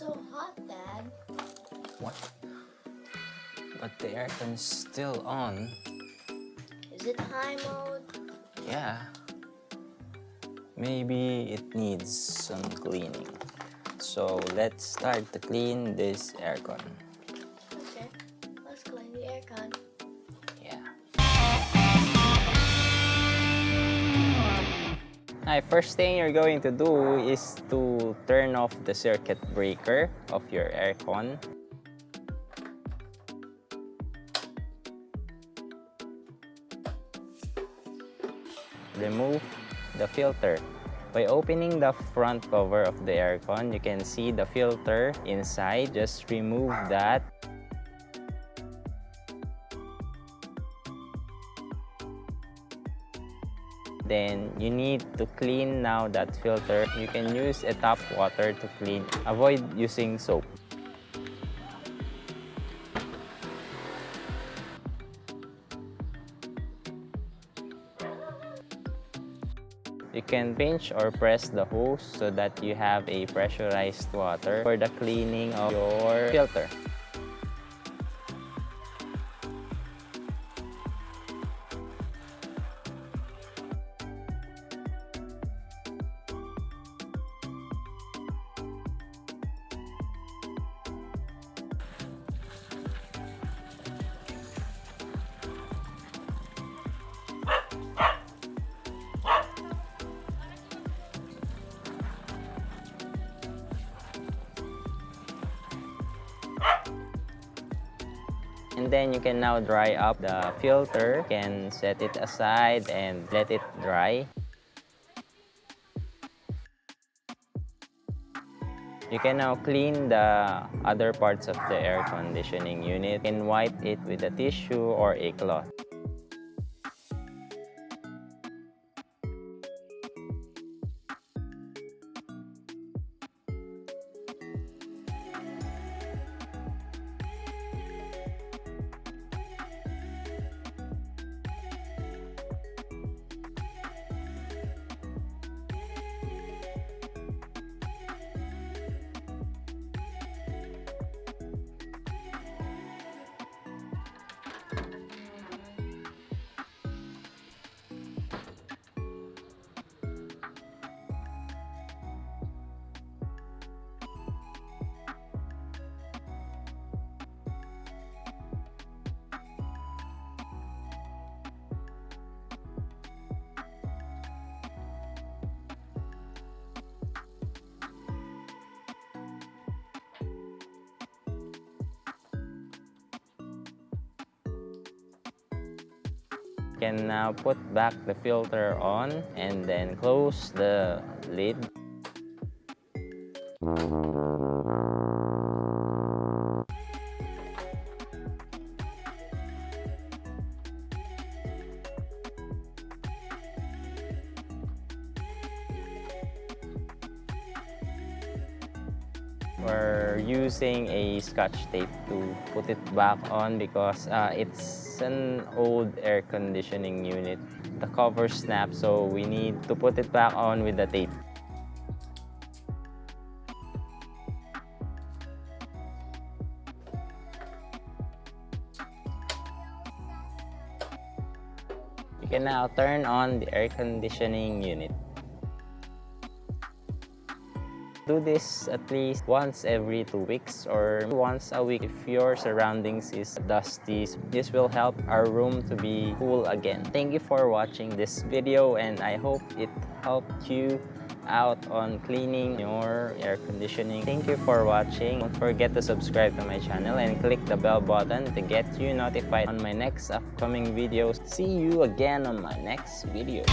so hot, Dad? What? But the aircon is still on. Is it high mode? Yeah. Maybe it needs some cleaning. So let's start to clean this aircon. Okay, let's clean the aircon. Yeah. Alright, first thing you're going to do is to turn off the circuit breaker of your aircon. Remove the filter. By opening the front cover of the aircon, you can see the filter inside. Just remove that. Then you need to clean now that filter. You can use a tap water to clean. Avoid using soap. You can pinch or press the hose so that you have a pressurized water for the cleaning of your filter. And then you can now dry up the filter. You can set it aside and let it dry. You can now clean the other parts of the air conditioning unit. You can wipe it with a tissue or a cloth. You can now put back the filter on and then close the lid. We're using a scotch tape to put it back on because it's an old air conditioning unit. The cover snapped, so we need to put it back on with the tape. You can now turn on the air conditioning unit. Do this at least once every 2 weeks or once a week if your surroundings is dusty. This will help our room to be cool again. Thank you for watching this video and I hope it helped you out on cleaning your air conditioning. Thank you for watching. Don't forget to subscribe to my channel and click the bell button to get you notified on my next upcoming videos. See you again on my next video.